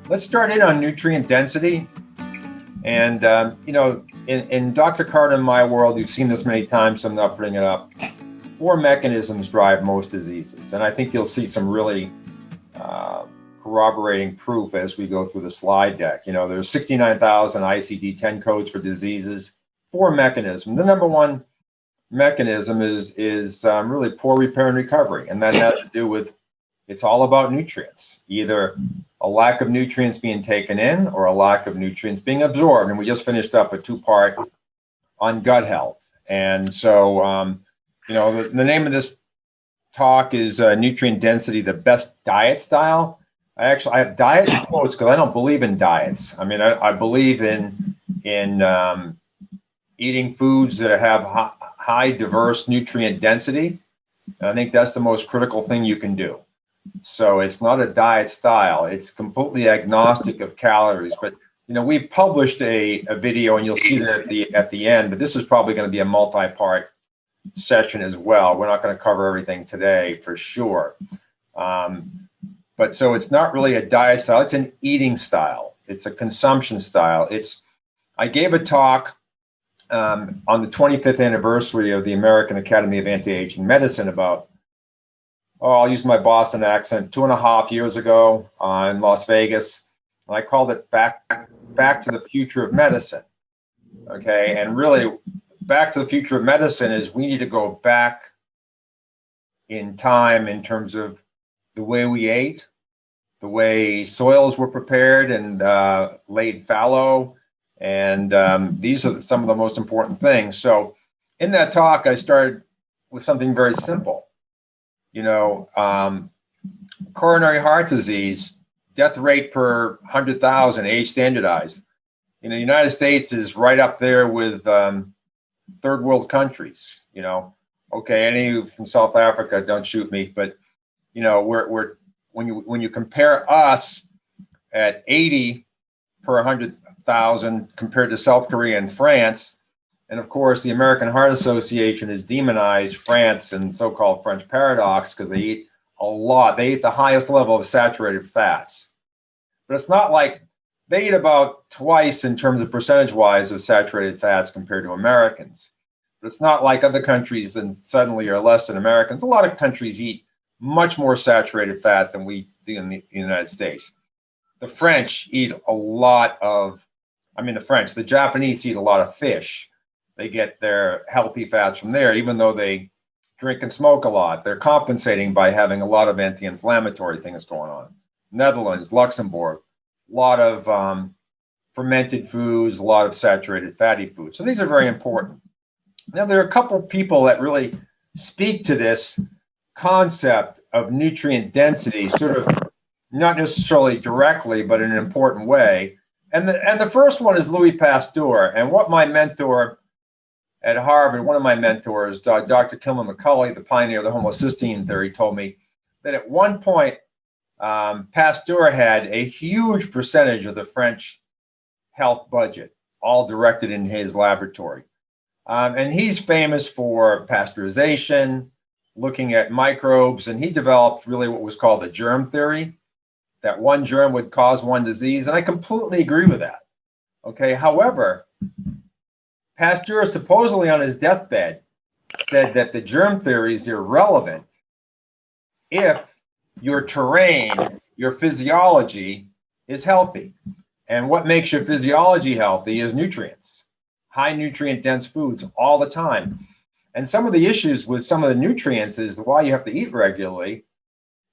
Let's start in on nutrient density. And, in Dr. Carter, in my world, you've seen this many times, so I'm not putting it up. 4 mechanisms drive most diseases. And I think you'll see some really corroborating proof as we go through the slide deck. There's 69,000 ICD-10 codes for diseases, 4 mechanisms. The number one mechanism is really poor repair and recovery. And that has to do with, it's all about nutrients, either a lack of nutrients being taken in or a lack of nutrients being absorbed. And we just finished up a 2-part on gut health. And so, the name of this talk is Nutrient Density, the Best Diet Style. I have diet quotes because I don't believe in diets. I mean, I believe in eating foods that have high diverse nutrient density. And I think that's the most critical thing you can do. So it's not a diet style. It's completely agnostic of calories. But, we've published a video, and you'll see that at the end, but this is probably going to be a multi-part session as well. We're not going to cover everything today for sure. But so it's not really a diet style. It's an eating style. It's a consumption style. I gave a talk on the 25th anniversary of the American Academy of Anti-Aging Medicine about, I'll use my Boston accent, 2.5 years ago in Las Vegas. And I called it Back to the Future of Medicine. Okay, and really, Back to the Future of Medicine is we need to go back in time in terms of the way we ate, the way soils were prepared and laid fallow. And these are some of the most important things. So in that talk, I started with something very simple. Coronary heart disease, death rate per 100,000, age standardized. The United States is right up there with third world countries. Okay, any of you from South Africa, don't shoot me, but we're when you compare us at 80 per 100,000 compared to South Korea and France. And of course, the American Heart Association has demonized France and so-called French paradox because they eat a lot. They eat the highest level of saturated fats. But it's not like they eat about twice in terms of percentage-wise of saturated fats compared to Americans. But it's not like other countries and suddenly are less than Americans. A lot of countries eat much more saturated fat than we do in the United States. The French eat a lot of, the Japanese eat a lot of fish. They get their healthy fats from there, even though they drink and smoke a lot. They're compensating by having a lot of anti-inflammatory things going on. Netherlands, Luxembourg, a lot of fermented foods, a lot of saturated fatty foods. So these are very important. Now, there are a couple of people that really speak to this concept of nutrient density, sort of not necessarily directly, but in an important way. And the first one is Louis Pasteur. And what my mentor at Harvard, one of my mentors, Dr. Kilman McCulley, the pioneer of the homocysteine theory, told me that at one point, Pasteur had a huge percentage of the French health budget, all directed in his laboratory. And he's famous for pasteurization, looking at microbes, and he developed really what was called the germ theory, that one germ would cause one disease. And I completely agree with that. Okay, however, Pasteur supposedly on his deathbed said that the germ theory is irrelevant if your terrain, your physiology is healthy. And what makes your physiology healthy is nutrients, high nutrient dense foods all the time. And some of the issues with some of the nutrients is why you have to eat regularly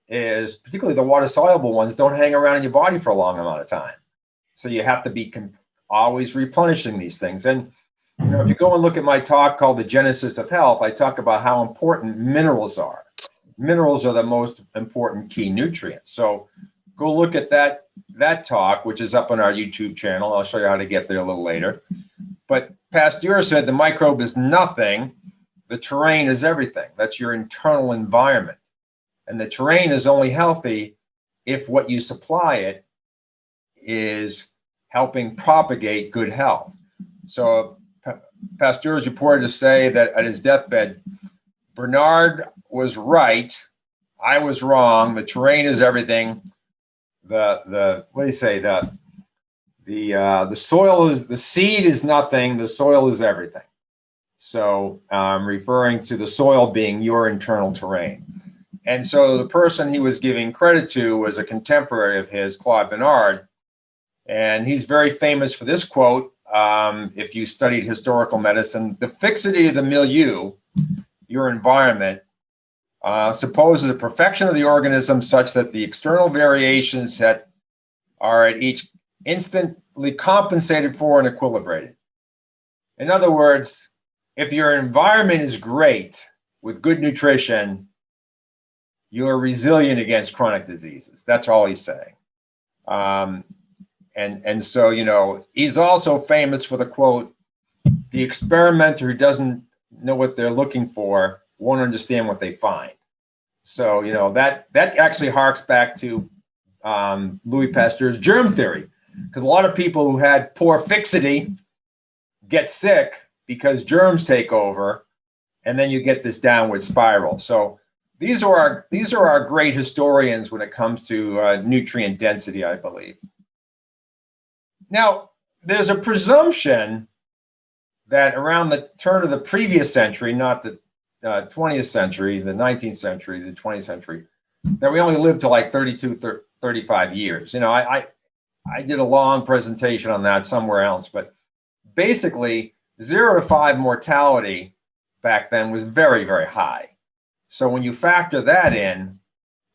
is particularly the water soluble ones don't hang around in your body for a long amount of time. So you have to be always replenishing these things. And if you go and look at my talk called The Genesis of Health, I talk about how important minerals are. Minerals are the most important key nutrients. So go look at that talk, which is up on our YouTube channel. I'll show you how to get there a little later. But Pasteur said the microbe is nothing. The terrain is everything. That's your internal environment. And the terrain is only healthy if what you supply it is helping propagate good health. So Pasteur is reported to say that at his deathbed, Bernard was right. I was wrong. The terrain is everything. the what do you say, the soil is, the seed is nothing, the soil is everything. So I'm referring to the soil being your internal terrain. And so the person he was giving credit to was a contemporary of his, Claude Bernard, and he's very famous for this quote. If you studied historical medicine, the fixity of the milieu, your environment, supposes a perfection of the organism such that the external variations that are at each instantly compensated for and equilibrated. In other words, if your environment is great with good nutrition, you're resilient against chronic diseases. That's all he's saying. And so, you know, he's also famous for the quote, the experimenter who doesn't know what they're looking for won't understand what they find. So, you know, that actually harks back to Louis Pasteur's germ theory, because a lot of people who had poor fixity get sick because germs take over, and then you get this downward spiral. So these are our great historians when it comes to nutrient density, I believe. Now, there's a presumption that around the turn of the previous century, not the 20th century, the 19th century, the 20th century, that we only lived to like 32, 35 years. You know, I did a long presentation on that somewhere else, but basically 0 to 5 mortality back then was very, very high. So when you factor that in,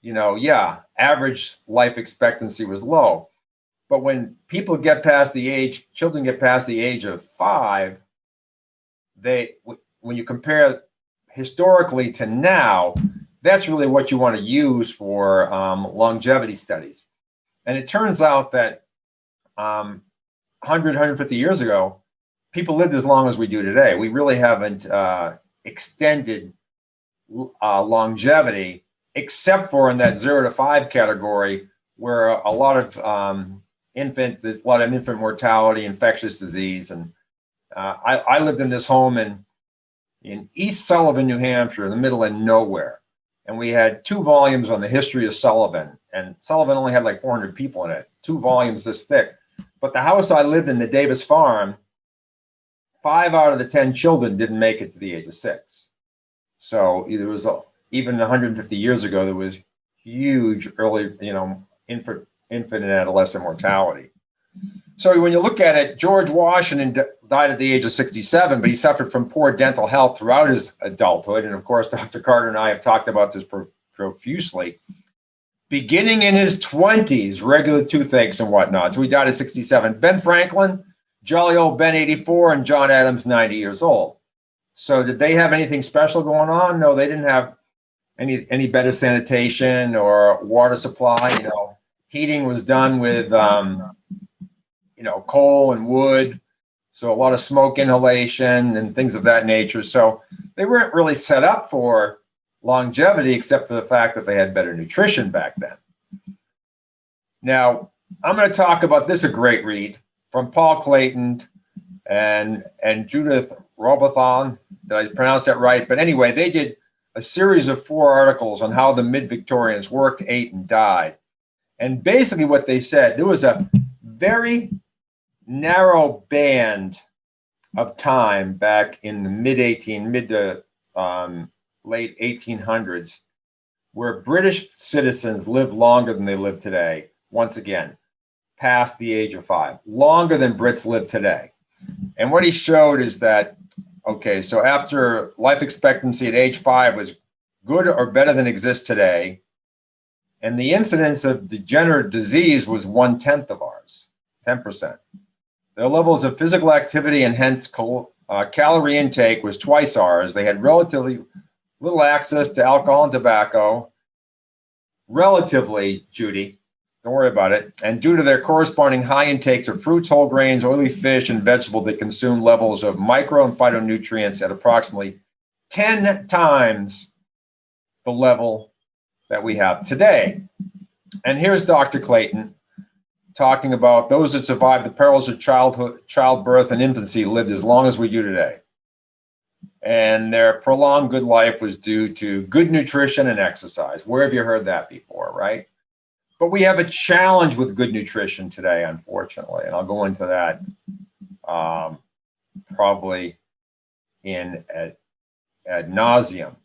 you know, yeah, average life expectancy was low. But when people get past the age, children get past the age of 5, when you compare historically to now, that's really what you want to use for longevity studies. And it turns out that 100, 150 years ago, people lived as long as we do today. We really haven't extended longevity, except for in that 0 to 5 category, where a lot of there's a lot of infant mortality, infectious disease. And I lived in this home in East Sullivan, New Hampshire, in the middle of nowhere. And we had 2 volumes on the history of Sullivan. And Sullivan only had like 400 people in it, 2 volumes this thick. But the house I lived in, the Davis Farm, 5 out of the 10 children didn't make it to the age of 6. So there was, even 150 years ago, there was huge early, you know, infant and adolescent mortality. So when you look at it, George Washington died at the age of 67, but he suffered from poor dental health throughout his adulthood. And of course, Dr. Carter and I have talked about this profusely. Beginning in his 20s, regular toothaches and whatnot. So he died at 67. Ben Franklin, jolly old Ben, 84, and John Adams, 90 years old. So did they have anything special going on? No, they didn't have any better sanitation or water supply. You know, heating was done with, you know, coal and wood. So a lot of smoke inhalation and things of that nature. So they weren't really set up for longevity, except for the fact that they had better nutrition back then. Now, I'm going to talk about this, a great read from Paul Clayton and Judith Robothon. Did I pronounce that right? But anyway, they did a series of 4 articles on how the mid-Victorians worked, ate, and died. And basically what they said, there was a very narrow band of time back in the mid to late 1800s where British citizens lived longer than they live today. Once again, past the age of 5, longer than Brits live today. And what he showed is that, okay, so after life expectancy at age 5 was good or better than exists today, and the incidence of degenerative disease was 1/10 of ours, 10%. Their levels of physical activity and hence calorie intake was twice ours. They had relatively little access to alcohol and tobacco. Relatively, Judy, don't worry about it. And due to their corresponding high intakes of fruits, whole grains, oily fish, and vegetables, they consumed levels of micro and phytonutrients at approximately 10 times the level that we have today. And here's Dr. Clayton talking about those that survived the perils of childbirth and infancy lived as long as we do today. And their prolonged good life was due to good nutrition and exercise. Where have you heard that before, right? But we have a challenge with good nutrition today, unfortunately, and I'll go into that probably in ad nauseum.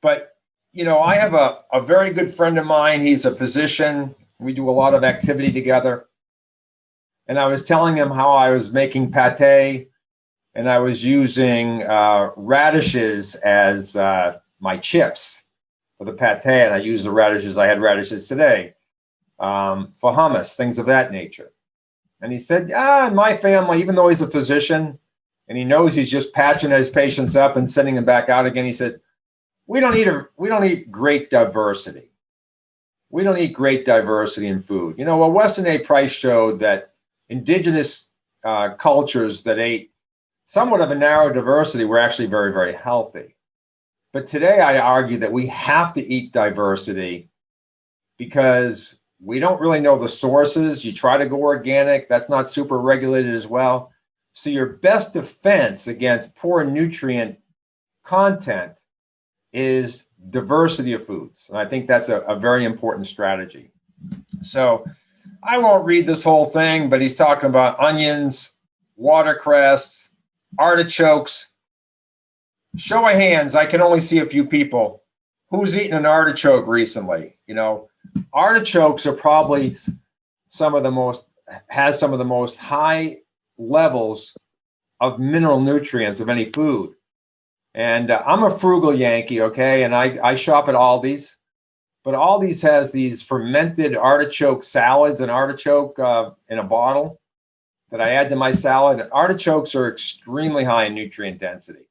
But, I have a very good friend of mine. He's a physician. We do a lot of activity together. And I was telling him how I was making pate, and I was using radishes as my chips for the pate. And I used the radishes. I had radishes today for hummus, things of that nature. And he said, in my family, even though he's a physician and he knows he's just patching his patients up and sending them back out again, he said, we don't eat great diversity. We don't eat great diversity in food. Weston A. Price showed that indigenous cultures that ate somewhat of a narrow diversity were actually very, very healthy. But today I argue that we have to eat diversity because we don't really know the sources. You try to go organic, that's not super regulated as well. So your best defense against poor nutrient content is diversity of foods. And I think that's a very important strategy. So I won't read this whole thing, but he's talking about onions, watercress, artichokes. Show of hands, I can only see a few people. Who's eaten an artichoke recently? Artichokes are probably some of the most high levels of mineral nutrients of any food. And I'm a frugal Yankee, okay? And I shop at Aldi's. But Aldi's has these fermented artichoke salads, an artichoke in a bottle that I add to my salad. Artichokes are extremely high in nutrient density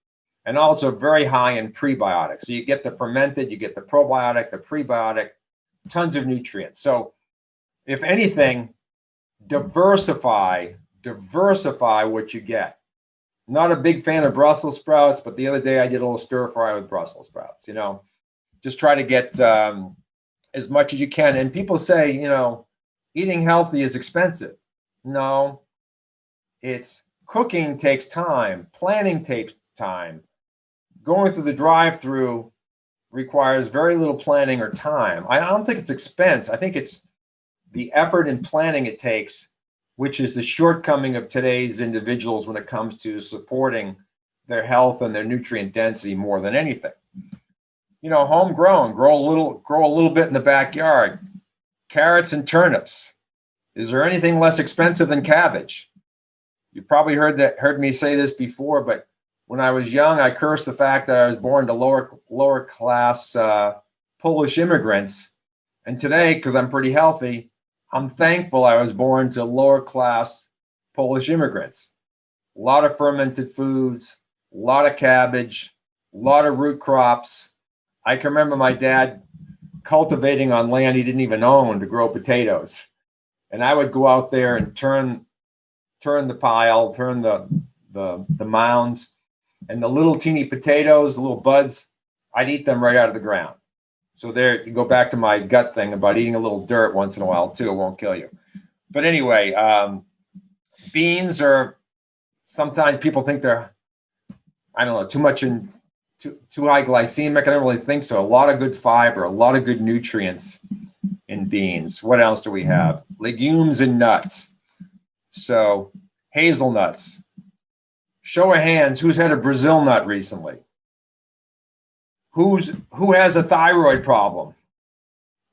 and also very high in prebiotics. So you get the fermented, you get the probiotic, the prebiotic, tons of nutrients. So if anything, diversify what you get. Not a big fan of Brussels sprouts, but the other day I did a little stir fry with Brussels sprouts. Just try to get as much as you can. And people say, eating healthy is expensive. No, cooking takes time. Planning takes time. Going through the drive-through requires very little planning or time. I don't think it's expense. I think it's the effort and planning it takes, which is the shortcoming of today's individuals when it comes to supporting their health and their nutrient density more than anything. Homegrown, grow a little bit in the backyard. Carrots and turnips. Is there anything less expensive than cabbage? You've probably heard me say this before, but when I was young, I cursed the fact that I was born to lower class Polish immigrants. And today, because I'm pretty healthy, I'm thankful I was born to lower class Polish immigrants. A lot of fermented foods, a lot of cabbage, a lot of root crops. I can remember my dad cultivating on land he didn't even own to grow potatoes. And I would go out there and turn the pile, turn the mounds, and the little teeny potatoes, the little buds, I'd eat them right out of the ground. So there, you go back to my gut thing about eating a little dirt once in a while too. It won't kill you. But anyway, beans are, sometimes people think they're, too high glycemic. I don't really think so. A lot of good fiber, a lot of good nutrients in beans. What else do we have? Legumes and nuts. So hazelnuts. Show of hands, who's had a Brazil nut recently? Who has a thyroid problem?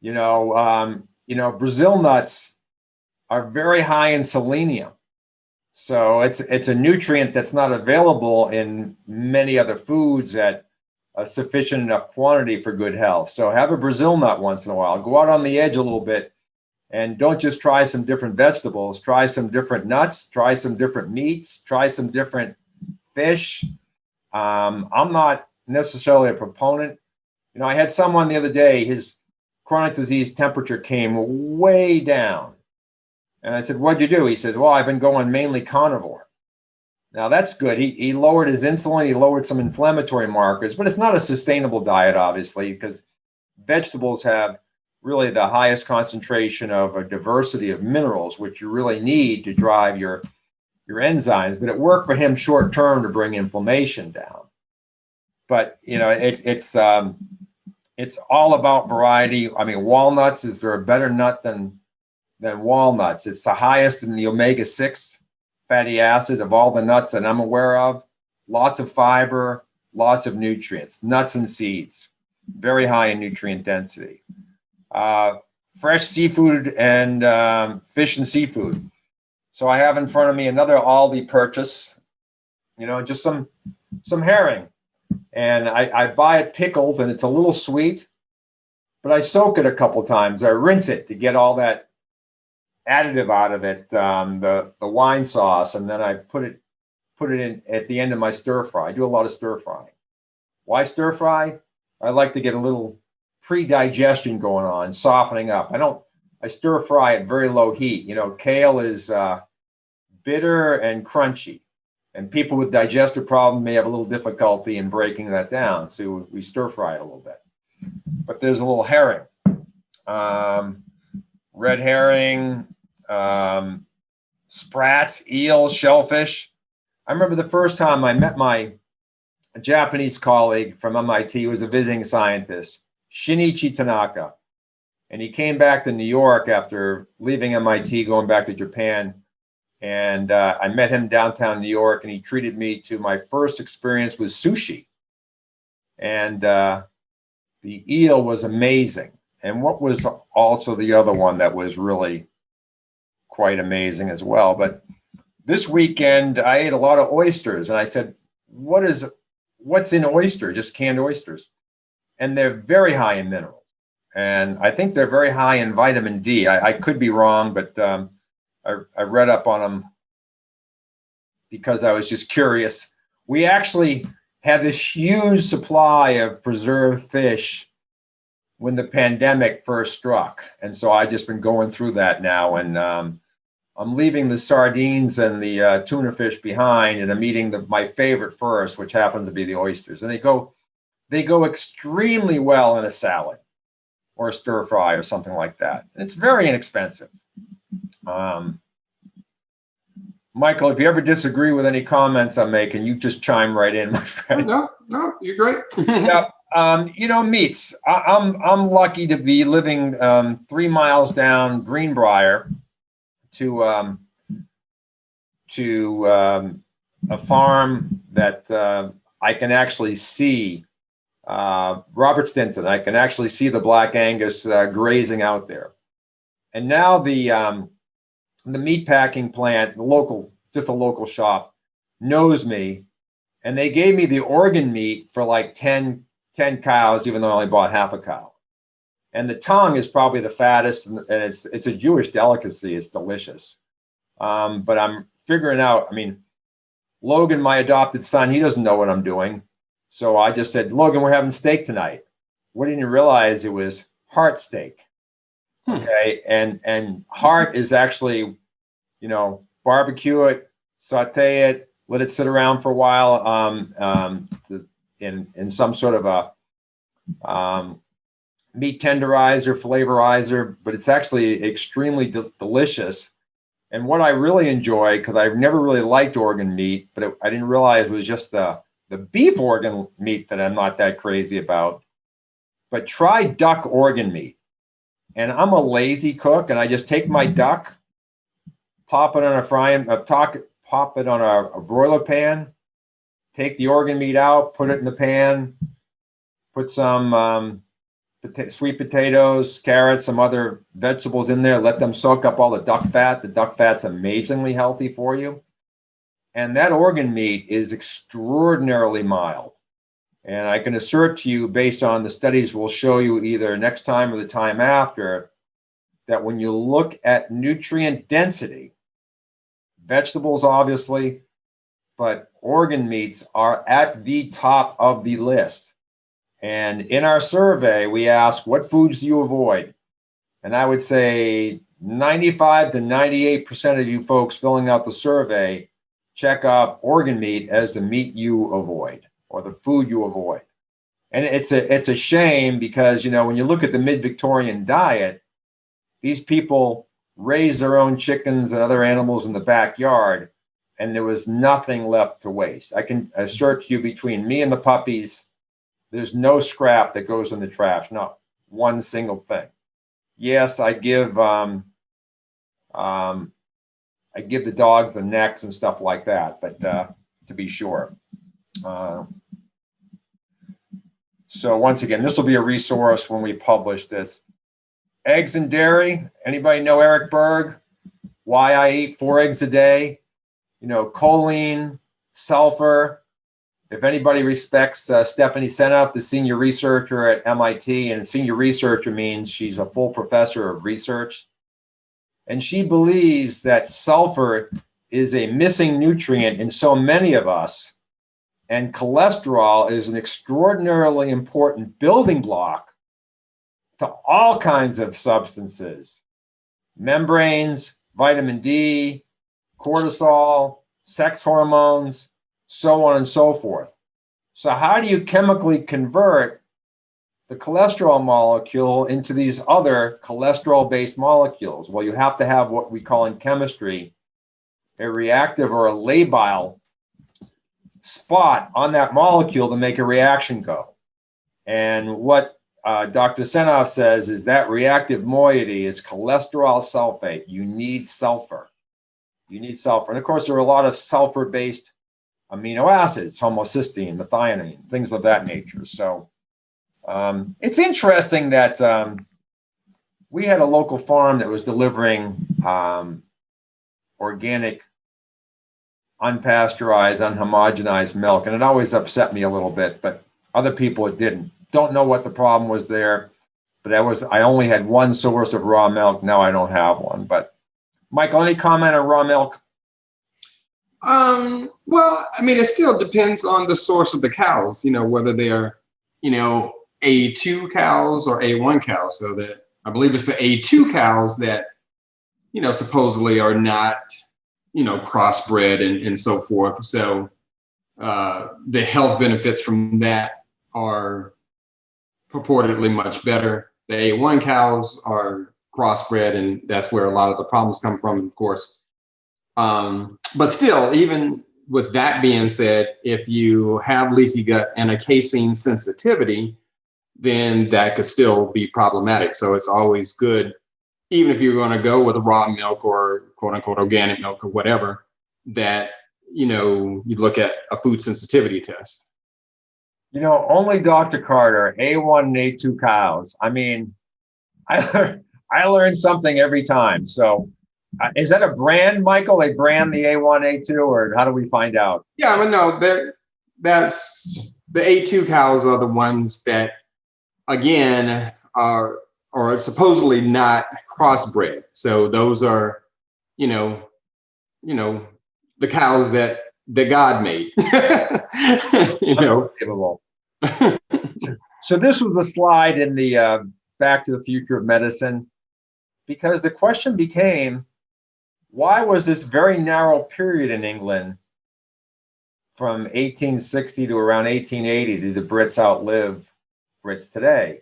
Brazil nuts are very high in selenium. So it's a nutrient that's not available in many other foods at a sufficient enough quantity for good health. So have a Brazil nut once in a while. Go out on the edge a little bit and don't just try some different vegetables. Try some different nuts. Try some different meats. Try some different fish. I'm not necessarily a proponent. I had someone the other day, his chronic disease temperature came way down. And I said, what'd you do? He says, well, I've been going mainly carnivore. Now that's good. He lowered his insulin. He lowered some inflammatory markers, but it's not a sustainable diet, obviously, because vegetables have really the highest concentration of a diversity of minerals, which you really need to drive your enzymes. But it worked for him short term to bring inflammation down. But it's it's all about variety. I mean, walnuts, is there a better nut than walnuts? It's the highest in the omega-6 fatty acid of all the nuts that I'm aware of. Lots of fiber, lots of nutrients, nuts and seeds, very high in nutrient density. Fresh seafood and fish and seafood. So I have in front of me another Aldi purchase, just some herring. And I buy it pickled, and it's a little sweet, but I soak it a couple times. I rinse it to get all that additive out of it, the wine sauce, and then I put it in at the end of my stir fry. I do a lot of stir frying. Why stir fry? I like to get a little pre-digestion going on, softening up. I stir fry at very low heat. Kale is bitter and crunchy, and people with digestive problems may have a little difficulty in breaking that down. So we stir fry it a little bit. But there's a little herring, red herring, sprats, eel, shellfish. I remember the first time I met my Japanese colleague from MIT, who was a visiting scientist, Shinichi Tanaka. And he came back to New York after leaving MIT, going back to Japan. And I met him downtown New York, and he treated me to my first experience with sushi. And the eel was amazing. And what was also the other one that was really quite amazing as well. But this weekend, I ate a lot of oysters, and I said, what's in oyster? Just canned oysters. And they're very high in minerals. And I think they're very high in vitamin D. I could be wrong, but I read up on them because I was just curious. We actually had this huge supply of preserved fish when the pandemic first struck. And so I've just been going through that now. And I'm leaving the sardines and the tuna fish behind, and I'm eating my favorite first, which happens to be the oysters. And they go extremely well in a salad or a stir fry or something like that. And it's very inexpensive. Michael, if you ever disagree with any comments I'm making, you just chime right in, my friend. No, you're great. Yeah. Meats. I'm lucky to be living 3 miles down Greenbrier to a farm that I can actually see Robert Stinson. I can actually see the Black Angus grazing out there. And now the meat packing plant, a local shop, knows me, and they gave me the organ meat for like 10 cows, even though I only bought half a cow. And the tongue is probably the fattest, and it's a Jewish delicacy. It's delicious. But I'm figuring out, Logan, my adopted son, he doesn't know what I'm doing. So I just said, Logan, we're having steak tonight. What didn't you realize? It was heart steak. Okay. And heart is actually, barbecue it, saute it, let it sit around for a while in some sort of a meat tenderizer, flavorizer, but it's actually extremely delicious. And what I really enjoy, because I've never really liked organ meat, but I didn't realize it was just the beef organ meat that I'm not that crazy about. But try duck organ meat. And I'm a lazy cook, and I just take my duck, pop it on a broiler pan, take the organ meat out, put it in the pan, put some sweet potatoes, carrots, some other vegetables in there, let them soak up all the duck fat. The duck fat's amazingly healthy for you. And that organ meat is extraordinarily mild. And I can assert to you, based on the studies we'll show you either next time or the time after, that when you look at nutrient density, vegetables obviously, but organ meats are at the top of the list. And in our survey, we ask, what foods do you avoid? And I would say 95 to 98% of you folks filling out the survey check off organ meat as the meat you avoid, or the food you avoid. And it's a shame, because, when you look at the mid-Victorian diet, these people raised their own chickens and other animals in the backyard, and there was nothing left to waste. I can assert to you, between me and the puppies There's no scrap that goes in the trash. Not one single thing. Yes, I give the dogs the necks and stuff like that, but to be sure. So once again, this will be a resource when we publish this. Eggs and dairy. Anybody know Eric Berg? Why I eat 4 eggs a day? You know, choline, sulfur. If anybody respects Stephanie Seneff, the senior researcher at MIT, and senior researcher means she's a full professor of research. And she believes that sulfur is a missing nutrient in so many of us. And cholesterol is an extraordinarily important building block to all kinds of substances, membranes, vitamin D, cortisol, sex hormones, so on and so forth. So how do you chemically convert the cholesterol molecule into these other cholesterol-based molecules? Well, you have to have what we call in chemistry a reactive or a labile spot on that molecule to make a reaction go. And what Dr. Seneff says is that reactive moiety is cholesterol sulfate. You need sulfur. You need sulfur. And of course, there are a lot of sulfur-based amino acids, homocysteine, methionine, things of that nature. So it's interesting that we had a local farm that was delivering organic, unpasteurized, unhomogenized milk. And it always upset me a little bit, but other people it didn't. Don't know what the problem was there, but I only had one source of raw milk. Now I don't have one. But Michael, any comment on raw milk? Well, I mean, it still depends on the source of the cows, you know, whether they are, you know, A2 cows or A1 cows. So that I believe it's the A2 cows that, you know, supposedly are not, you know, crossbred and so forth. So the health benefits from that are purportedly much better. The A1 cows are crossbred, and that's where a lot of the problems come from, of course. But still, even with that being said, if you have leaky gut and a casein sensitivity, then that could still be problematic. So it's always good, even if you're going to go with a raw milk or quote unquote organic milk or whatever, that, you know, you look at a food sensitivity test. You know, only Dr. Carter, A1 and A2 cows. I mean, I learn something every time. So is that a brand, Michael? They brand the A1, A2, or how do we find out? Yeah, but no, that's the A2 cows are the ones that, again, are supposedly not crossbred. So those are, you know, the cows that God made. You know. So this was a slide in the Back to the Future of Medicine, because the question became, why was this very narrow period in England from 1860 to around 1880 did the Brits outlive Brits today?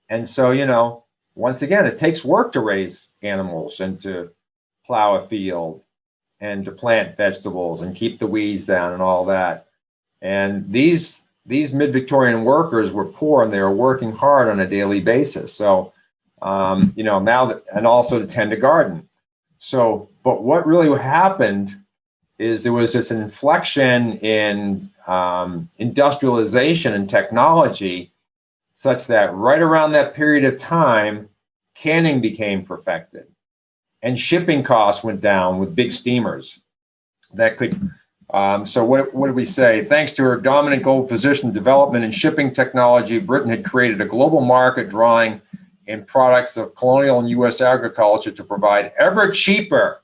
And so, you know, once again, it takes work to raise animals and to plow a field and to plant vegetables and keep the weeds down and all that. And these mid-Victorian workers were poor and they were working hard on a daily basis. So, you know, now that, and also to tend a garden. So, but what really happened is there was this inflection in industrialization and technology, such that right around that period of time, canning became perfected and shipping costs went down with big steamers that could. So what did we say? Thanks to her dominant global position, development and shipping technology, Britain had created a global market drawing in products of colonial and U.S. agriculture to provide ever cheaper,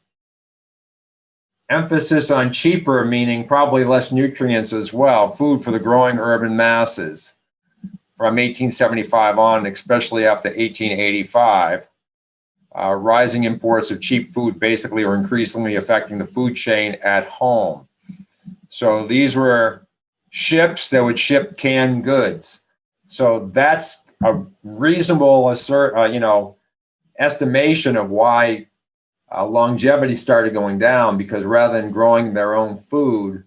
emphasis on cheaper, meaning probably less nutrients as well, food for the growing urban masses. From 1875 on, especially after 1885, rising imports of cheap food basically are increasingly affecting the food chain at home. So these were ships that would ship canned goods. So that's a reasonable estimation of why longevity started going down, because rather than growing their own food,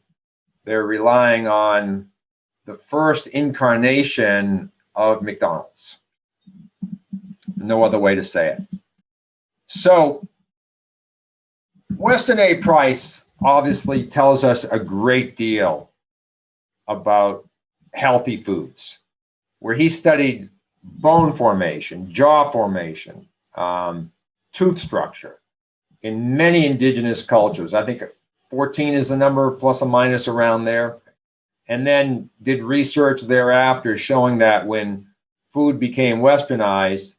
they're relying on the first incarnation of McDonald's. No other way to say it. So Weston A. Price obviously tells us a great deal about healthy foods, where he studied bone formation, jaw formation, tooth structure in many indigenous cultures. I think 14 is the number, plus or minus around there. And then did research thereafter showing that when food became westernized,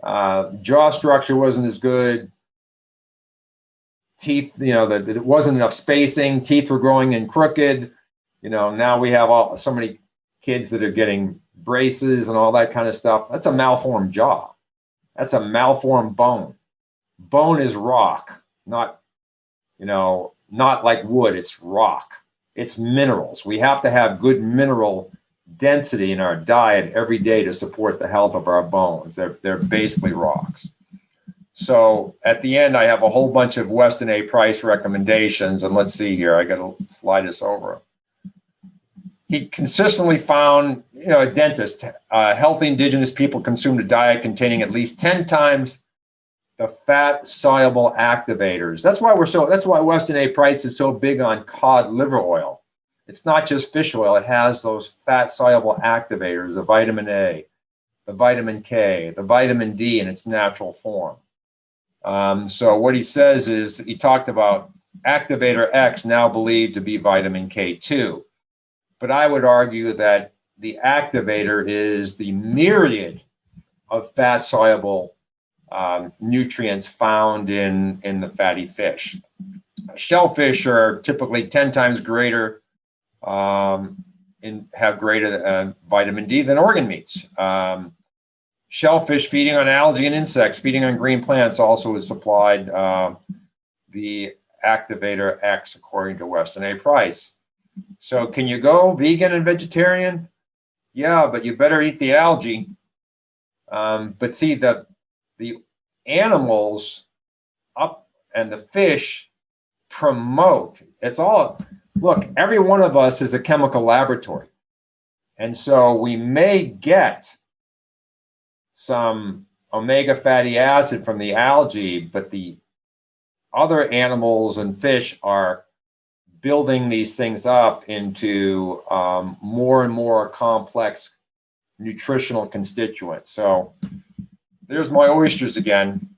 jaw structure wasn't as good. Teeth, that it wasn't enough spacing. Teeth were growing in crooked. Now we have so many kids that are getting braces and all that kind of stuff. That's a malformed jaw. That's a malformed bone. Bone is rock, not like wood. It's rock. It's minerals. We have to have good mineral density in our diet every day to support the health of our bones. They're basically rocks. So at the end, I have a whole bunch of Weston A. Price recommendations. And let's see here. I got to slide this over. He consistently found, a dentist, healthy indigenous people consumed a diet containing at least 10 times the fat soluble activators. That's why Weston A. Price is so big on cod liver oil. It's not just fish oil. It has those fat soluble activators, the vitamin A, the vitamin K, the vitamin D in its natural form. So what he says is, he talked about activator X, now believed to be vitamin K2. But I would argue that the activator is the myriad of fat soluble nutrients found in the fatty fish. Shellfish are typically 10 times greater and have greater vitamin D than organ meats. Shellfish feeding on algae and insects, feeding on green plants also is supplied the activator X, according to Weston A. Price. So can you go vegan and vegetarian? Yeah, but you better eat the algae. But see, the animals up and the fish promote. Look, every one of us is a chemical laboratory. And so we may get some omega fatty acid from the algae, but the other animals and fish are building these things up into more and more complex nutritional constituents. So there's my oysters again.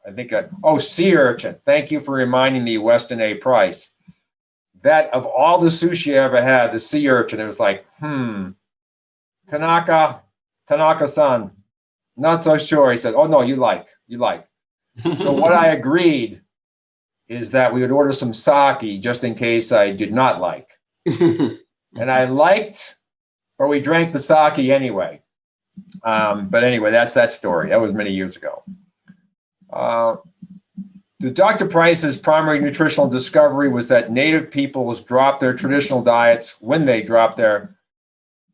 I think, sea urchin. Thank you for reminding me, Weston A. Price. That of all the sushi I ever had, the sea urchin, it was like, Tanaka-san, not so sure. He said, oh no, you like. So what I agreed is that we would order some sake just in case I did not like. And I liked, but we drank the sake anyway. But anyway, that's that story. That was many years ago. The Dr. Price's primary nutritional discovery was that native peoples dropped their traditional diets when they dropped their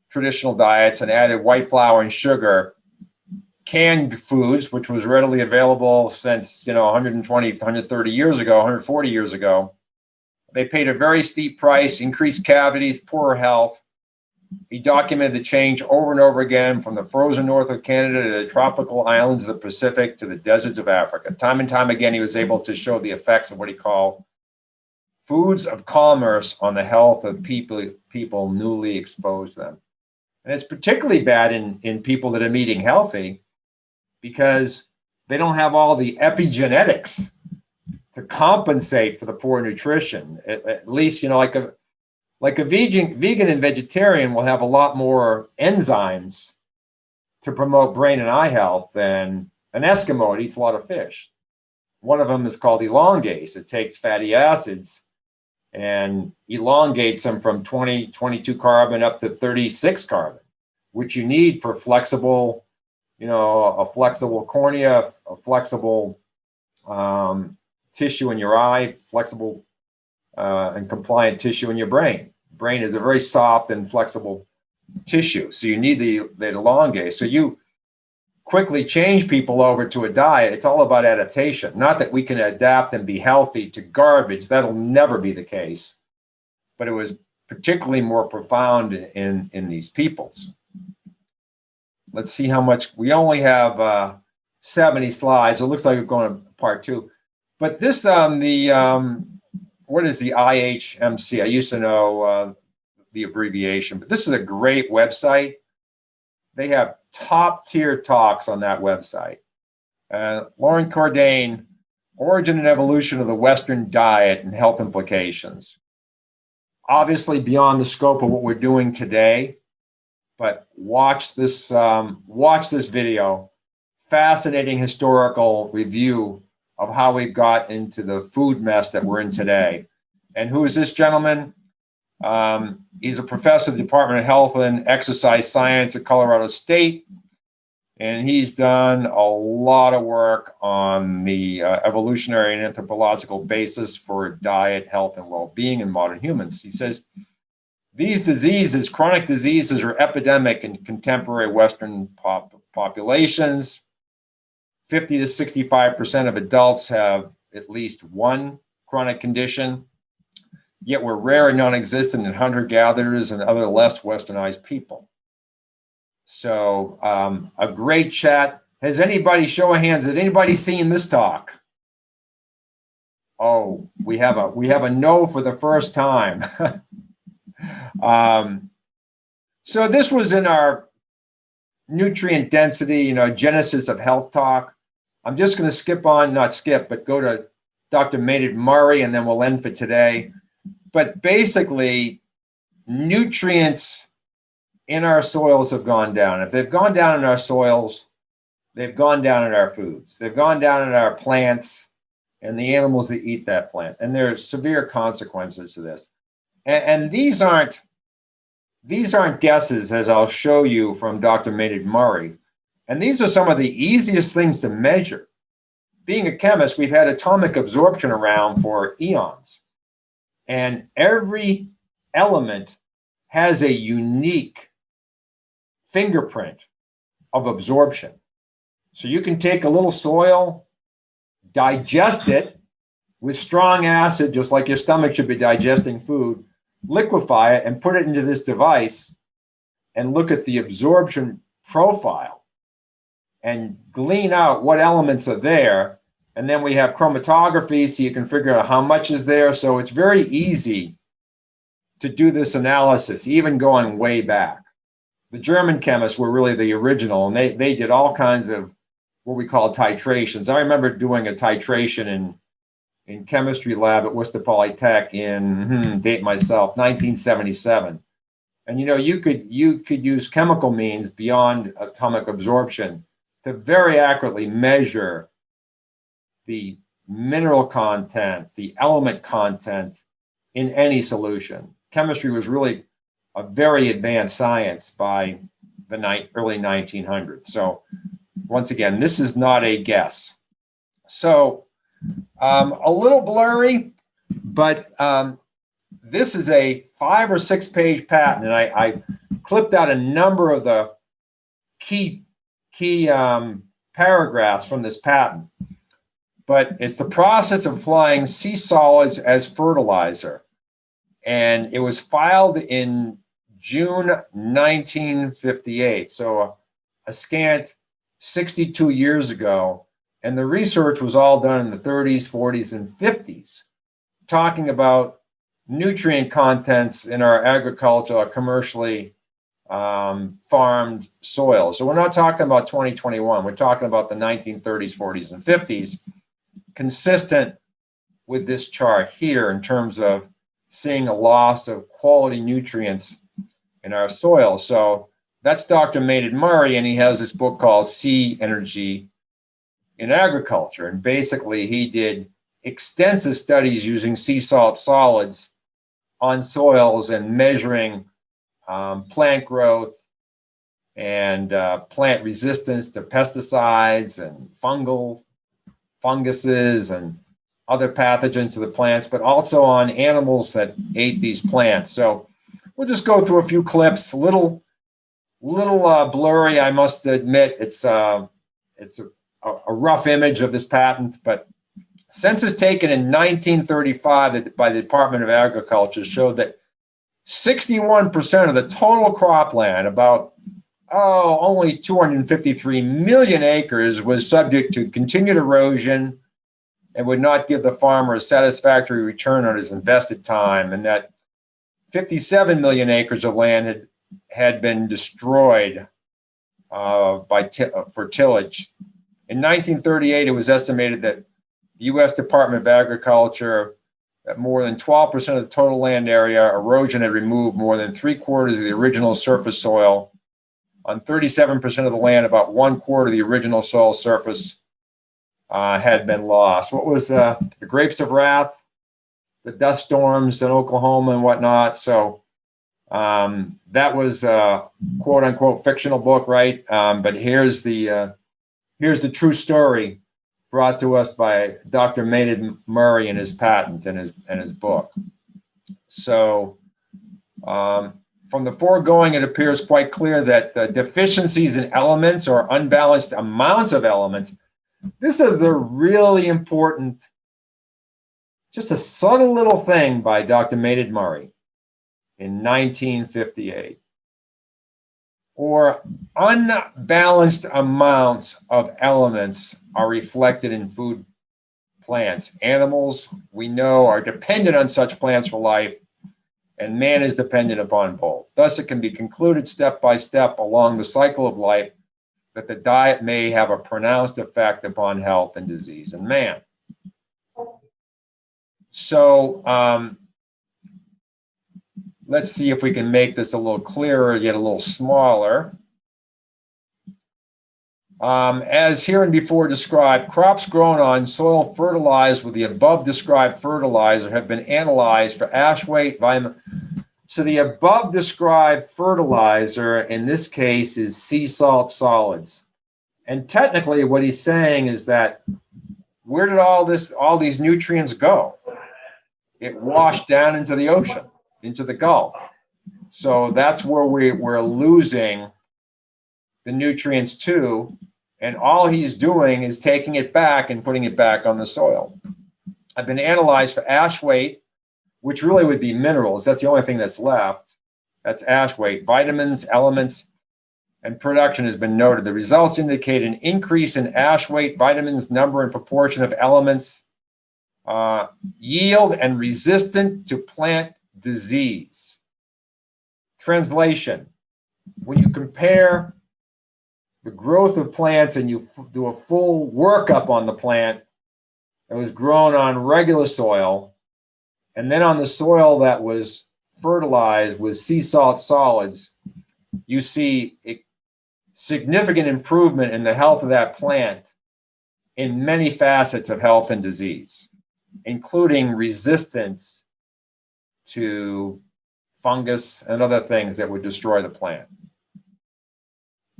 traditional diets and added white flour and sugar, canned foods, which was readily available since 120, 130 years ago, 140 years ago. They paid a very steep price, increased cavities, poorer health. He documented the change over and over again, from the frozen north of Canada to the tropical islands of the Pacific to the deserts of Africa. Time and time again, he was able to show the effects of what he called foods of commerce on the health of people newly exposed to them. And it's particularly bad in people that are eating healthy, because they don't have all the epigenetics to compensate for the poor nutrition. At least, like a vegan and vegetarian will have a lot more enzymes to promote brain and eye health than an Eskimo that eats a lot of fish. One of them is called elongase. It takes fatty acids and elongates them from 22 carbon up to 36 carbon, which you need for flexible, a flexible cornea, a flexible tissue in your eye, flexible and compliant tissue in your brain. Brain is a very soft and flexible tissue, so you need the elongase. So you quickly change people over to a diet. It's all about adaptation. Not that we can adapt and be healthy to garbage. That'll never be the case. But it was particularly more profound in these peoples. Let's see how much, we only have 70 slides. It looks like we're going to part 2. But this, what is the IHMC? I used to know the abbreviation, but this is a great website. They have top tier talks on that website. Lauren Cordain, Origin and Evolution of the Western Diet and Health Implications. Obviously beyond the scope of what we're doing today, but watch this video. Fascinating historical review of how we got into the food mess that we're in today. And who is this gentleman? He's a professor of the Department of Health and Exercise Science at Colorado State. And he's done a lot of work on the evolutionary and anthropological basis for diet, health, and well-being in modern humans. He says, these diseases, chronic diseases, are epidemic in contemporary Western populations. 50 to 65% of adults have at least one chronic condition, yet we're rare and non-existent in hunter-gatherers and other less westernized people. So a great chat. Has anybody, show of hands, has anybody seen this talk? Oh, we have a no for the first time. So this was in our nutrient density, genesis of health talk. I'm just going to skip on, not skip, but go to Dr. Maynard Murray, and then we'll end for today. But basically, nutrients in our soils have gone down. If they've gone down in our soils, they've gone down in our foods. They've gone down in our plants and the animals that eat that plant. And there are severe consequences to this. And these aren't guesses, as I'll show you from Dr. Maynard Murray. And these are some of the easiest things to measure. Being a chemist, we've had atomic absorption around for eons. And every element has a unique fingerprint of absorption. So you can take a little soil, digest it with strong acid, just like your stomach should be digesting food, liquefy it and put it into this device and look at the absorption profile and glean out what elements are there. And then we have chromatography, so you can figure out how much is there. So it's very easy to do this analysis, even going way back. The German chemists were really the original, and they did all kinds of what we call titrations. I remember doing a titration in chemistry lab at Worcester Polytech in, date myself, 1977. And you could use chemical means beyond atomic absorption to very accurately measure the mineral content, the element content in any solution. Chemistry was really a very advanced science by the early 1900s. So once again, this is not a guess. So a little blurry, but this is a 5 or 6 page patent, and I clipped out a number of the key paragraphs from this patent. But it's the process of applying sea solids as fertilizer. And it was filed in June 1958, so a scant 62 years ago. And the research was all done in the 30s, 40s, and 50s, talking about nutrient contents in our agricultural, commercially farmed soil. So we're not talking about 2021. We're talking about the 1930s, 40s, and 50s, consistent with this chart here in terms of seeing a loss of quality nutrients in our soil. So that's Dr. Maynard Murray, and he has this book called Sea Energy in Agriculture. And basically, he did extensive studies using sea salt solids on soils and measuring plant growth and plant resistance to pesticides and funguses and other pathogens to the plants, but also on animals that ate these plants. So we'll just go through a few clips. A little blurry, I must admit. It's a rough image of this patent, but census taken in 1935 by the Department of Agriculture showed that 61% of the total cropland, about only 253 million acres, was subject to continued erosion and would not give the farmer a satisfactory return on his invested time, and that 57 million acres of land had been destroyed for tillage. In 1938, it was estimated that the U.S. Department of Agriculture, at more than 12% of the total land area, erosion had removed more than 3/4 of the original surface soil. On 37% of the land, about 1/4 of the original soil surface had been lost. What was the grapes of wrath, the dust storms in Oklahoma and whatnot? So that was a quote unquote fictional book, right? But here's the true story brought to us by Dr. Maynard Murray in his patent and his book. So from the foregoing, it appears quite clear that the deficiencies in elements or unbalanced amounts of elements, this is the really important, just a subtle little thing by Dr. Maynard Murray in 1958. Or unbalanced amounts of elements are reflected in food plants. Animals, we know, are dependent on such plants for life, and man is dependent upon both. Thus, it can be concluded step by step along the cycle of life that the diet may have a pronounced effect upon health and disease in man. So let's see if we can make this a little clearer, yet a little smaller. As hereinbefore described, crops grown on soil fertilized with the above described fertilizer have been analyzed for ash weight, vitamin. So the above described fertilizer in this case is sea salt solids. And technically what he's saying is that where did all these nutrients go? It washed down into the ocean, into the Gulf. So that's where we're losing the nutrients to, and all he's doing is taking it back and putting it back on the soil. I've been analyzed for ash weight, which really would be minerals. That's the only thing that's left. That's ash weight. Vitamins, elements, and production has been noted. The results indicate an increase in ash weight, vitamins, number, and proportion of elements, yield, and resistant to plant disease. Translation: when you compare the growth of plants and you do a full workup on the plant that was grown on regular soil, and then on the soil that was fertilized with sea salt solids, you see a significant improvement in the health of that plant in many facets of health and disease, including resistance to fungus and other things that would destroy the plant.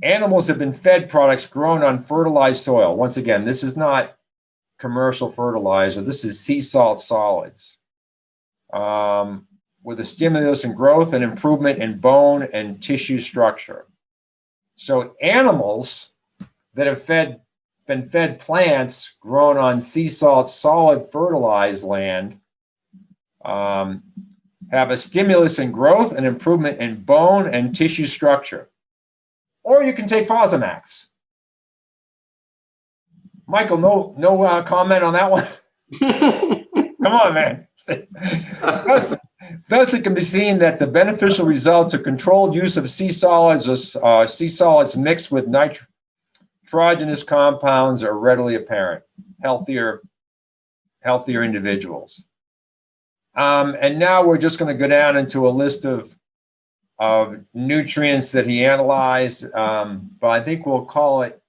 Animals have been fed products grown on fertilized soil. Once again, this is not commercial fertilizer. This is sea salt solids, with a stimulus in growth and improvement in bone and tissue structure. So animals that have been fed plants grown on sea salt solid fertilized land have a stimulus in growth and improvement in bone and tissue structure. Or you can take Fosamax. Michael, no comment on that one? Come on, man. Thus, it can be seen that the beneficial results of controlled use of sea solids or sea solids mixed with nitrogenous compounds are readily apparent. Healthier individuals. And now we're just going to go down into a list of nutrients that he analyzed, but I think we'll call it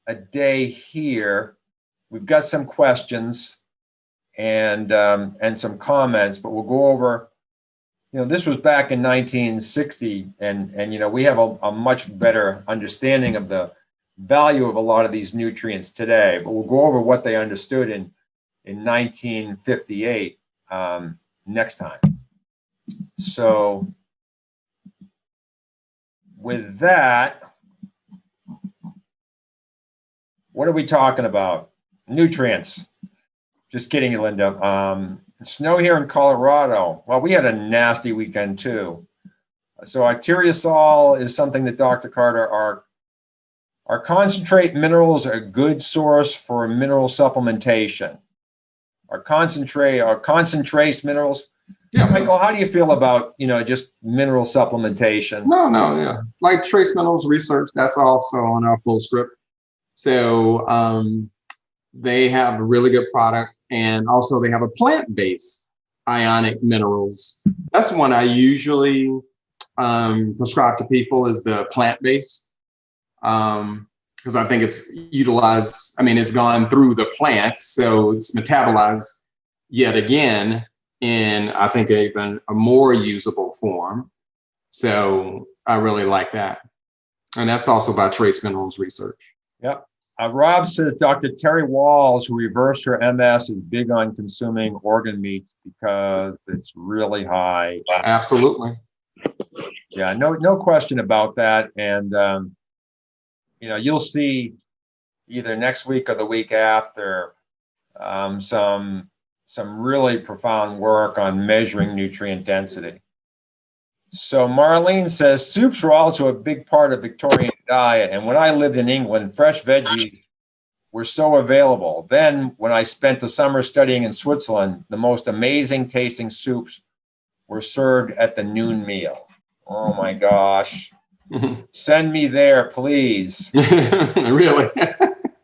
a day here. We've got some questions and some comments, but we'll go over, this was back in 1960, and we have a much better understanding of the value of a lot of these nutrients today, but we'll go over what they understood in 1958 next time. So with that, what are we talking about? Nutrients. Just kidding, Linda. Snow here in Colorado. Well, we had a nasty weekend too. So arteriosol is something that Dr. Carter, our concentrate minerals are a good source for mineral supplementation. Our concentrates minerals. Yeah. Michael, how do you feel about, just mineral supplementation? No, yeah. Like trace minerals research, that's also on our full script. So they have a really good product, and also they have a plant-based ionic minerals. That's one I usually prescribe to people, is the plant-based, because I think it's utilized, it's gone through the plant, so it's metabolized yet again in, I think, even a more usable form. So I really like that. And that's also by Trace Minerals Research. Yep. Rob says Dr. Terry Walls, who reversed her MS, is big on consuming organ meats because it's really high. Absolutely. Yeah, no question about that. And, you'll see either next week or the week after some really profound work on measuring nutrient density. So Marlene says soups were also a big part of Victorian diet. And when I lived in England, fresh veggies were so available. Then when I spent the summer studying in Switzerland, the most amazing tasting soups were served at the noon meal. Oh my gosh. Send me there, please. Really?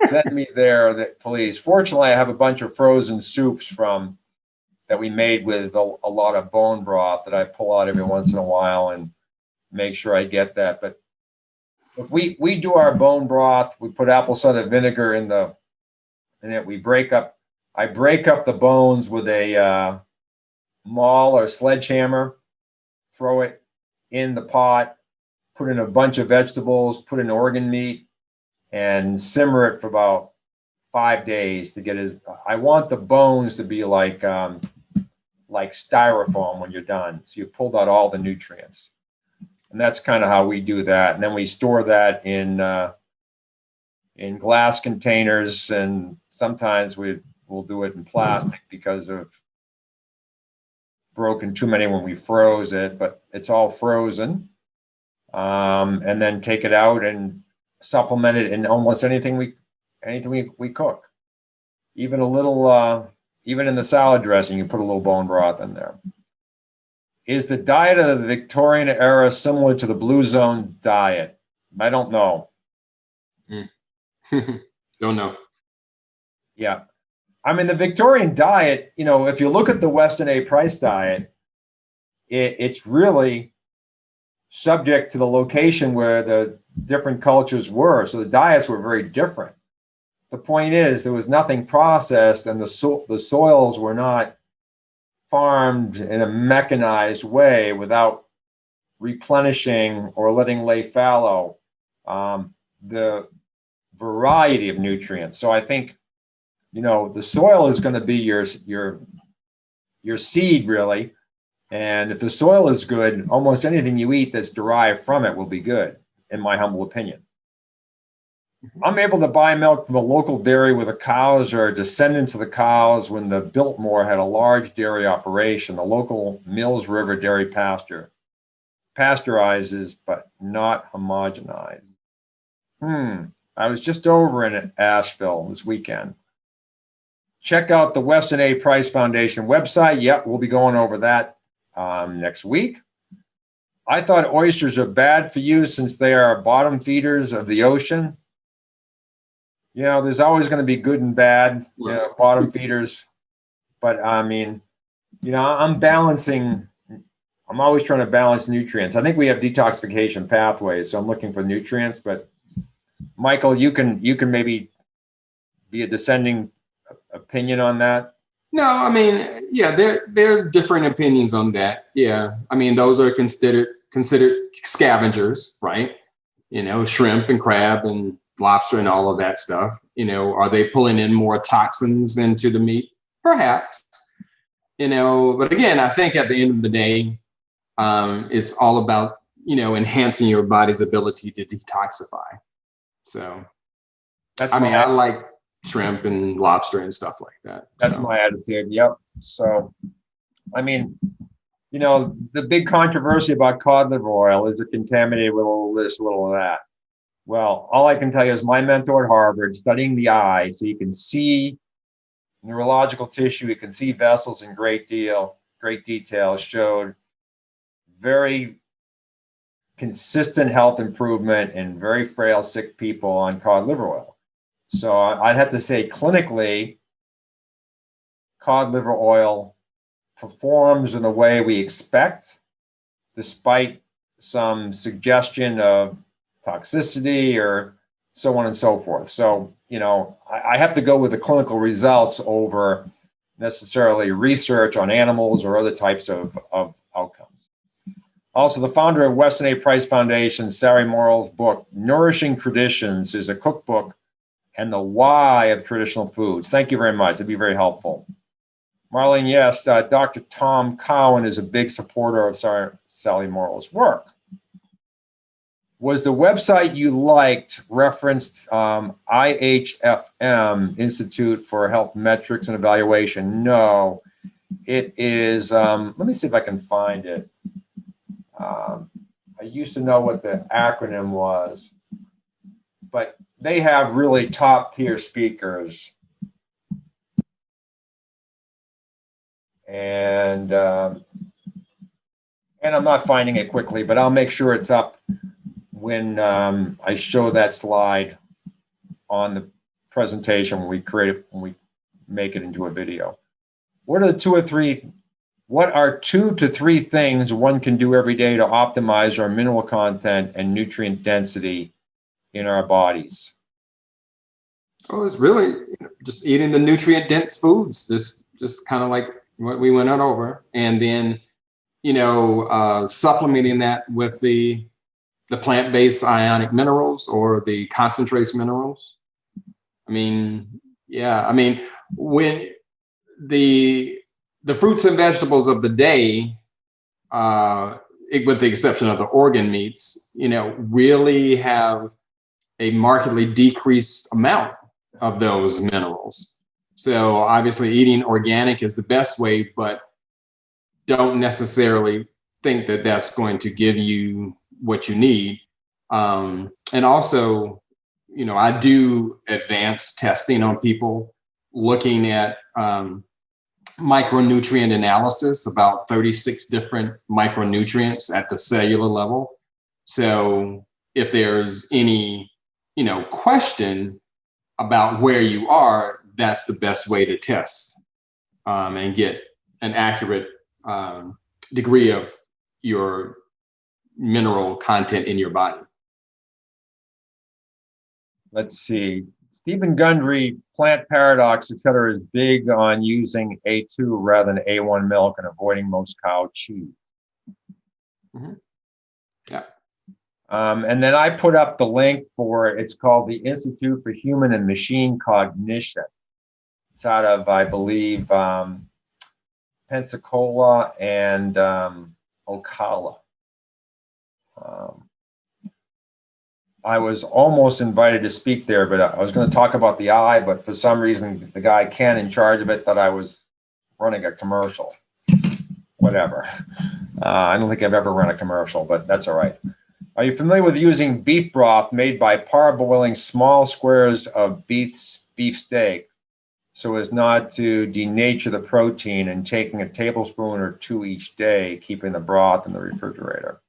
Send me there, please. Fortunately, I have a bunch of frozen soups that we made with a lot of bone broth that I pull out every once in a while and make sure I get that. But we do our bone broth. We put apple cider vinegar in it. I break up the bones with a maul or sledgehammer, throw it in the pot, put in a bunch of vegetables, put in organ meat, and simmer it for about 5 days to get I want the bones to be like styrofoam when you're done. So you pulled out all the nutrients. And that's kind of how we do that. And then we store that in glass containers, and sometimes we'll do it in plastic because of broken too many when we froze it, but it's all frozen. And then take it out and supplement it in almost anything we cook. Even a little, even in the salad dressing, you put a little bone broth in there. Is the diet of the Victorian era similar to the Blue Zone diet? I don't know. Don't know. Yeah. The Victorian diet, if you look at the Weston A. Price diet, it's really subject to the location where the different cultures were. So the diets were very different. The point is, there was nothing processed, and the soils were not farmed in a mechanized way without replenishing or letting lay fallow the variety of nutrients. So I think, the soil is going to be your seed, really. And if the soil is good, almost anything you eat that's derived from it will be good, in my humble opinion. I'm able to buy milk from a local dairy where the cows are descendants of the cows when the Biltmore had a large dairy operation. The local Mills River dairy pasture pasteurizes, but not homogenized. I was just over in Asheville this weekend. Check out the Weston A. Price Foundation website. Yep, we'll be going over that next week. I thought oysters are bad for you since they are bottom feeders of the ocean. There's always going to be good and bad, bottom feeders. But I'm balancing. I'm always trying to balance nutrients. I think we have detoxification pathways, so I'm looking for nutrients. But Michael, you can maybe be a descending opinion on that. No, yeah, there are different opinions on that. Yeah, those are considered scavengers, right? Shrimp and crab and lobster and all of that stuff. Are they pulling in more toxins into the meat? Perhaps. But again, I think at the end of the day, it's all about enhancing your body's ability to detoxify. So that's I like shrimp and lobster and stuff like that. That's my attitude. Yep. So, I mean, you know, the big controversy about cod liver oil is it contaminated with a little this, a little of that. Well, all I can tell you is my mentor at Harvard studying the eye, so you can see neurological tissue, you can see vessels in great detail, showed very consistent health improvement in very frail, sick people on cod liver oil. So I'd have to say clinically, cod liver oil performs in the way we expect, despite some suggestion of toxicity or so on and so forth. So, you know, I have to go with the clinical results over necessarily research on animals or other types of outcomes. Also, the founder of Weston A. Price Foundation, Sari Morrill's book, Nourishing Traditions, is a cookbook and the why of traditional foods. Thank you very much. It'd be very helpful. Marlene, yes, Dr. Tom Cowan is a big supporter of Sally Morrill's work. Was the website you liked referenced IHFM, Institute for Health Metrics and Evaluation? No, it is, let me see if I can find it. I used to know what the acronym was, but they have really top tier speakers. And I'm not finding it quickly, but I'll make sure it's up when I show that slide on the presentation when we create it, when we make it into a video. What are 2 to 3 things one can do every day to optimize our mineral content and nutrient density in our bodies? Oh, it's really just eating the nutrient dense foods, just kind of like what we went on over, and then, you know, supplementing that with the plant-based ionic minerals or the concentrates minerals. I mean, yeah, I mean, when the fruits and vegetables of the day, with the exception of the organ meats, you know, really have a markedly decreased amount of those minerals. So obviously eating organic is the best way, but don't necessarily think that that's going to give you what you need. And also, you know, I do advanced testing on people, looking at micronutrient analysis, about 36 different micronutrients at the cellular level. So if there's any, you know, question about where you are, that's the best way to test and get an accurate degree of your mineral content in your body. Let's see. Stephen Gundry, Plant Paradox, etc., is big on using A2 rather than A1 milk and avoiding most cow cheese. Mm-hmm. Yeah. And then I put up the link for, it's called the Institute for Human and Machine Cognition. It's out of, I believe, Pensacola and Ocala. I was almost invited to speak there, but I was going to talk about the eye, but for some reason, the guy Ken in charge of it thought I was running a commercial. Whatever. I don't think I've ever run a commercial, but that's all right. Are you familiar with using beef broth made by parboiling small squares of beef steak so as not to denature the protein and taking a tablespoon or 2 each day, keeping the broth in the refrigerator?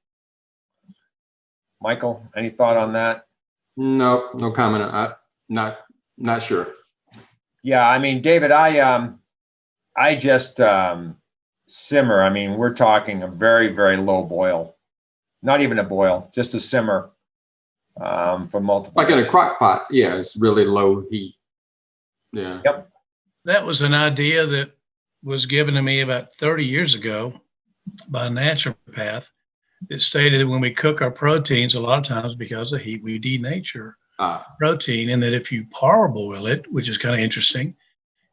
Michael, any thought on that? No, no comment. Not sure. Yeah, I mean, David, I just simmer. I mean, we're talking a very, very low boil. Not even a boil, just a simmer for multiple. Like in a crock pot, yeah, it's really low heat. Yeah. Yep. That was an idea that was given to me about 30 years ago by a naturopath that stated that when we cook our proteins, a lot of times because of heat, we denature protein, and that if you parboil it, which is kind of interesting,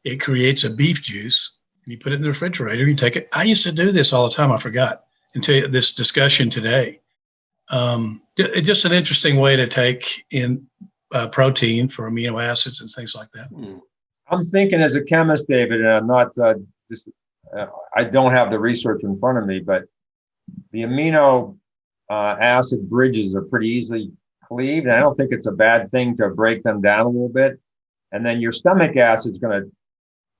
it creates a beef juice, and you put it in the refrigerator, you take it. I used to do this all the time. I forgot until this discussion today. It's just an interesting way to take in protein for amino acids and things like that. I'm thinking as a chemist, David, and I'm not I don't have the research in front of me, but the amino acid bridges are pretty easily cleaved. And I don't think it's a bad thing to break them down a little bit. And then your stomach acid is going to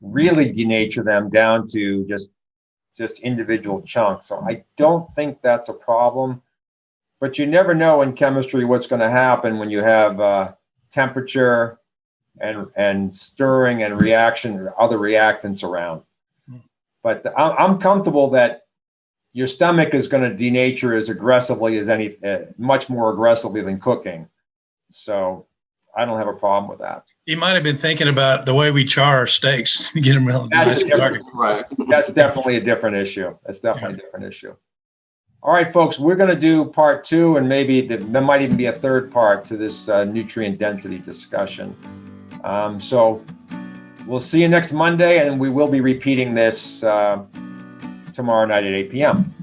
really denature them down to just individual chunks. So I don't think that's a problem. But you never know in chemistry what's going to happen when you have temperature and stirring and reaction, other reactants around. But I'm comfortable that your stomach is going to denature as aggressively as much more aggressively than cooking. So I don't have a problem with that. You might have been thinking about the way we char our steaks to get them really nice. Right. That's definitely a different issue. That's definitely a different issue. All right, folks, we're going to do part 2, and maybe there might even be a third part to this nutrient density discussion. So we'll see you next Monday, and we will be repeating this tomorrow night at 8 p.m.